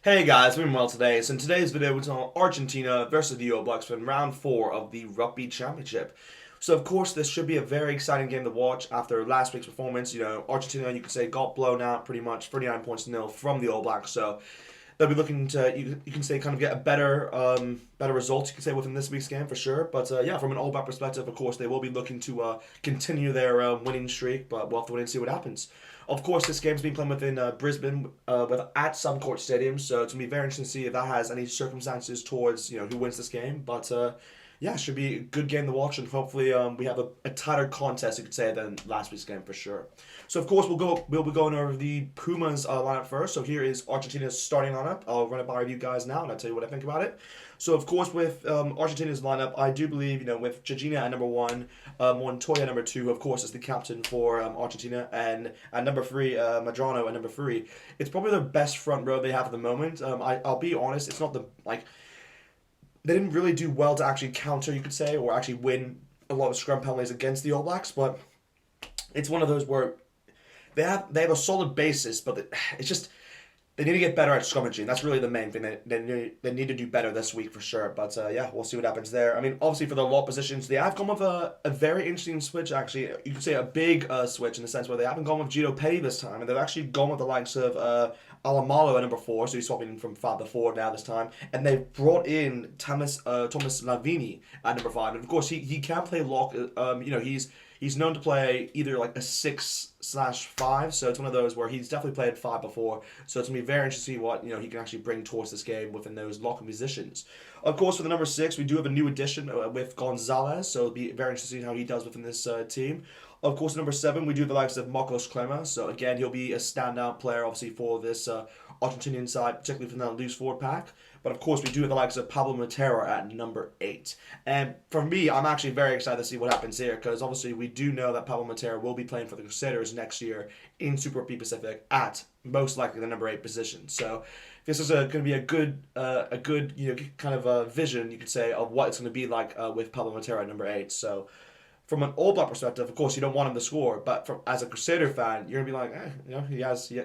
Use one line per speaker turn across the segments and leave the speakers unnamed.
Hey guys, doing well today. So in today's video, we're talking Argentina versus the All Blacks in round 4 of the Rugby Championship. So of course, this should be a very exciting game to watch after last week's performance. Argentina, you could say, got blown out pretty much, 39 points to nil from the All Blacks. So they'll be looking to you can say kind of get a better results, you can say, within this week's game for sure. But yeah, from an All Black perspective, of course they will be looking to continue their winning streak, but we'll have to wait and see what happens. Of course, this game's been played within Brisbane, at Suncorp Stadium, so it's gonna be very interesting to see if that has any circumstances towards who wins this game. But yeah, it should be a good game to watch, and hopefully we have a tighter contest, you could say, than last week's game for sure. So of course we'll be going over the Pumas lineup first. So here is Argentina's starting lineup. I'll run it by you guys now, and I'll tell you what I think about it. So of course with Argentina's lineup, I do believe with Jorginho at number one, Montoya at number two, of course, is the captain for Argentina, and at number three, Madrano at number three. It's probably the best front row they have at the moment. I'll be honest, it's not the they didn't really do well to actually counter, you could say, or actually win a lot of scrum penalties against the All Blacks, but it's one of those where they have a solid basis, but it's just they need to get better at scrummaging. That's really the main thing. They need to do better this week for sure. But yeah, we'll see what happens there. I mean, obviously for the lock positions, they have gone with a very interesting switch. Actually, you could say a big switch in the sense where they haven't gone with Gino Petty this time, and they've actually gone with the likes of Alamalo at number four. So he's swapping from 5 to 4 now this time, and they've brought in Thomas Lavini at number 5. And of course, he can play lock. He's known to play either like a 6/5, so it's one of those where he's definitely played 5 before. So it's gonna be very interesting to see what he can actually bring towards this game within those locking positions. Of course, for the number 6, we do have a new addition with Gonzalez, so it'll be very interesting how he does within this team. Of course, number 7, we do have the likes of Marcos Clema, so again, he'll be a standout player, obviously, for this Argentinian side, particularly from that loose forward pack. But of course, we do have the likes of Pablo Matera at number 8. And for me, I'm actually very excited to see what happens here, because obviously we do know that Pablo Matera will be playing for the Crusaders next year in Super Rugby Pacific at most likely the number 8 position. So this is going to be a good kind of a vision, you could say, of what it's going to be like with Pablo Matera at number 8. So from an All Black perspective, of course, you don't want him to score, but as a Crusader fan, you're gonna be like,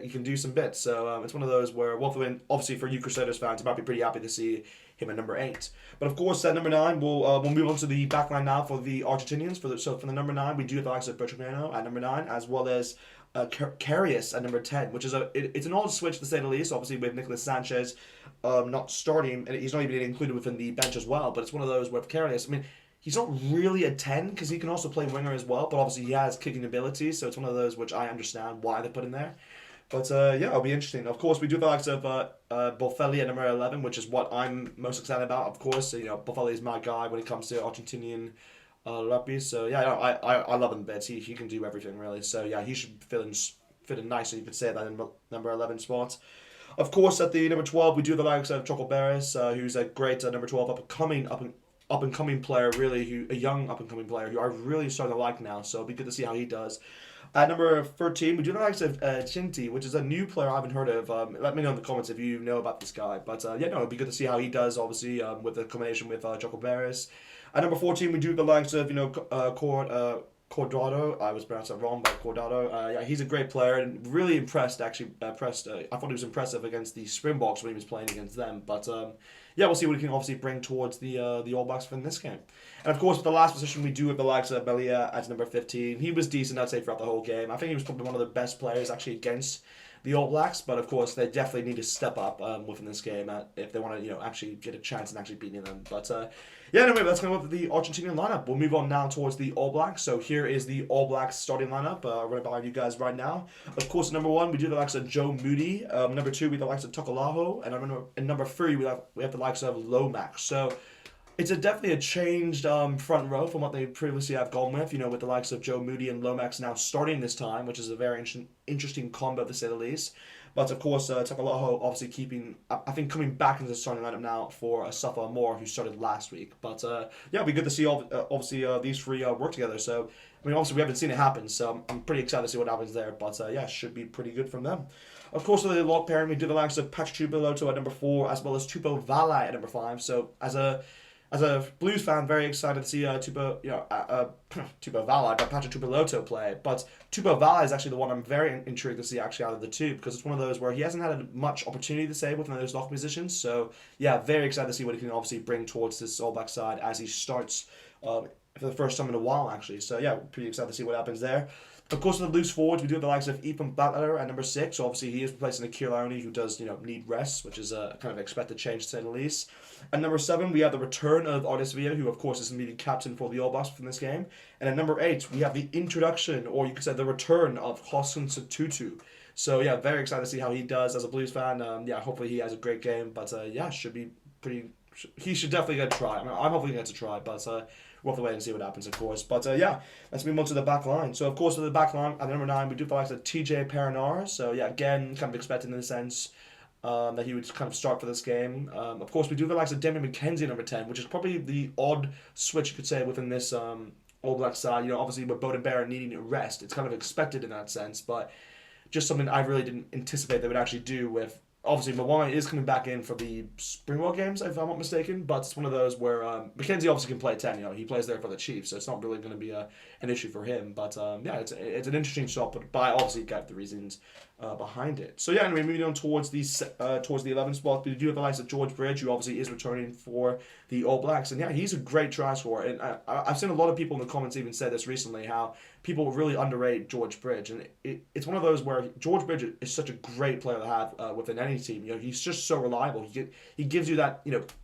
he can do some bits. So it's one of those where, obviously for you Crusaders fans, you might be pretty happy to see him at number 8. But of course, at number 9, we'll move on to the back line now for the Argentinians. So for the number 9, we do have the likes of Bertrand at number 9, as well as Carius at number 10, which is it's an odd switch to say the least. Obviously, with Nicolas Sanchez not starting, and he's not even included within the bench as well. But it's one of those where Carius, I mean, he's not really a 10 because he can also play winger as well, but obviously he has kicking abilities, so it's one of those which I understand why they put in there. But yeah, it'll be interesting. Of course, we do have the likes of Boffelli at number 11, which is what I'm most excited about, of course. Boffelli is my guy when it comes to Argentinian rugby, so yeah, I love him bits. He can do everything, really. So yeah, he should fit in nicely, you could say, that in number 11 spot. Of course, at the number 12, we do have the likes of Choco Beres, who's a great number 12 up and coming player, really, a young up and coming player who I really starting to like now. So it'll be good to see how he does. At number 13, we do the likes of Chinti, which is a new player I haven't heard of. Let me know in the comments if you know about this guy. But yeah, no, it'll be good to see how he does, obviously, with the combination with Choco Beres. At number 14, we do the likes of Cordado. I was pronounced that wrong, but Cordado. Yeah, he's a great player and really impressed. Actually, I thought he was impressive against the Springboks when he was playing against them. But yeah, we'll see what he can obviously bring towards the All Blacks in this game. And of course, for the last position, we do have the likes of Melia at number 15. He was decent, I'd say, throughout the whole game. I think he was probably one of the best players actually against the All Blacks, but of course they definitely need to step up within this game if they want to actually get a chance in actually beating them. But yeah, anyway, that's going to be the Argentinian lineup. We'll move on now towards the All Blacks. So here is the All Blacks starting lineup. Right behind you guys right now. Of course, at number 1, we do the likes of Joe Moody. Number 2, we have the likes of Tokolaho. And number 3, we have the likes of Lomax. So it's definitely a changed front row from what they previously have gone with the likes of Joe Moody and Lomax now starting this time, which is a very interesting combo to say the least. But of course, Takalaho obviously coming back into the starting lineup now for Safa Moore, who started last week. But yeah, it'll be good to see these three work together. So, I mean, obviously we haven't seen it happen, so I'm pretty excited to see what happens there. But yeah, should be pretty good from them. Of course, for the lock pairing, we do the likes of Pachuca Loto at number 4, as well as Tupo Vala at number 5. So, as a as a Blues fan, very excited to see Tupo Vala, but Patrick Tupeloto play. But Tupo Vala is actually the one I'm very intrigued to see actually out of the two, because it's one of those where he hasn't had much opportunity to say within those lock positions. So yeah, very excited to see what he can obviously bring towards this All Black side as he starts for the first time in a while actually. So yeah, pretty excited to see what happens there. Of course, with the loose forwards, we do have the likes of Ethan Butler at number 6. So obviously, he is replacing Akil Ione, who does need rest, which is a kind of expected change to say the least. At number 7, we have the return of Artis Villa, who of course is going to be the captain for the All Blacks from this game. And at number 8, we have the introduction, or you could say the return of Hoskin Tutu. So yeah, very excited to see how he does as a Blues fan. Hopefully he has a great game. But should be pretty. He should definitely get a try. I mean, I'm hopefully going to get a try, but we'll have to wait and see what happens, of course. But let's move on to the back line. So, of course, with the back line, at number 9, we do the likes of TJ Perinara. So, yeah, again, kind of expected in the sense that he would kind of start for this game. Of course, we do the likes of Damian McKenzie at number 10, which is probably the odd switch, you could say, within this All Black side. Obviously, with Beauden Barrett needing a rest, it's kind of expected in that sense, but just something I really didn't anticipate they would actually do with. Obviously, Moana is coming back in for the Springboks games, if I'm not mistaken, but it's one of those where McKenzie obviously can play 10. He plays there for the Chiefs, so it's not really going to be an issue for him. But it's an interesting shot, but I obviously get the reasons behind it. So anyway, moving on towards the 11th spot, we do have the likes of George Bridge, who obviously is returning for the All Blacks, and he's a great try scorer. And I've seen a lot of people in the comments even say this recently, how people really underrate George Bridge, and it's one of those where George Bridge is such a great player to have within any team. He's just so reliable. He gives you that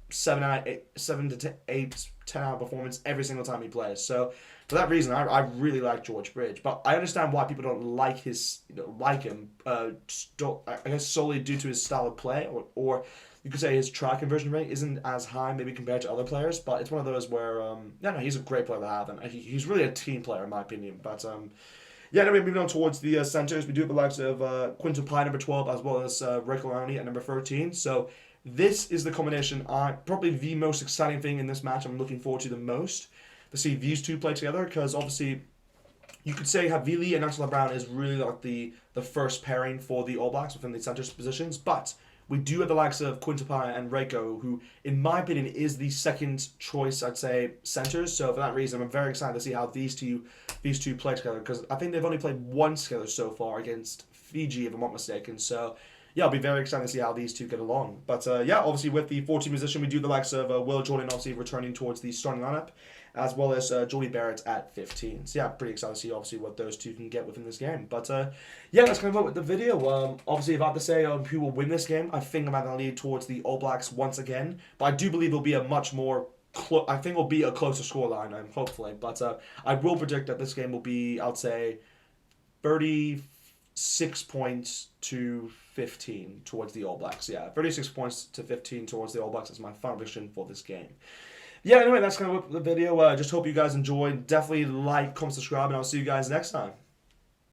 7 to 8, 10 out performance every single time he plays. So for that reason, I really like George Bridge, but I understand why people don't like him. I guess solely due to his style of play, or you could say his try conversion rate isn't as high maybe compared to other players. But it's one of those where he's a great player to have, and he's really a team player in my opinion. But anyway, moving on towards the centers, we do have the likes of Quinton Pye, number 12, as well as Rick Lowry at number 13. So this is the combination, probably the most exciting thing in this match I'm looking forward to the most, to see these two play together, because obviously you could say Havili and Angela Brown is really like the first pairing for the All Blacks within the centers positions, but we do have the likes of Quintapai and Reiko, who, in my opinion, is the second choice, I'd say, centers. So for that reason, I'm very excited to see how these two play together, because I think they've only played once together so far against Fiji, if I'm not mistaken. So I'll be very excited to see how these two get along. But obviously with the 14 position, we do the likes of Will Jordan obviously returning towards the starting lineup, as well as Jordy Barrett at 15. So pretty excited to see obviously what those two can get within this game. But that's kind of it with the video. Obviously, if I had to say who will win this game, I think I'm going to lead towards the All Blacks once again. But I do believe it'll be a much more I think it'll be a closer scoreline, hopefully. But I will predict that this game will be, I'd say, 36 points to 15 towards the All Blacks. 36 points to 15 towards the All Blacks is my final prediction for this game. Anyway, that's kind of the video. Just hope you guys enjoyed. Definitely like, comment, subscribe, and I'll see you guys next time.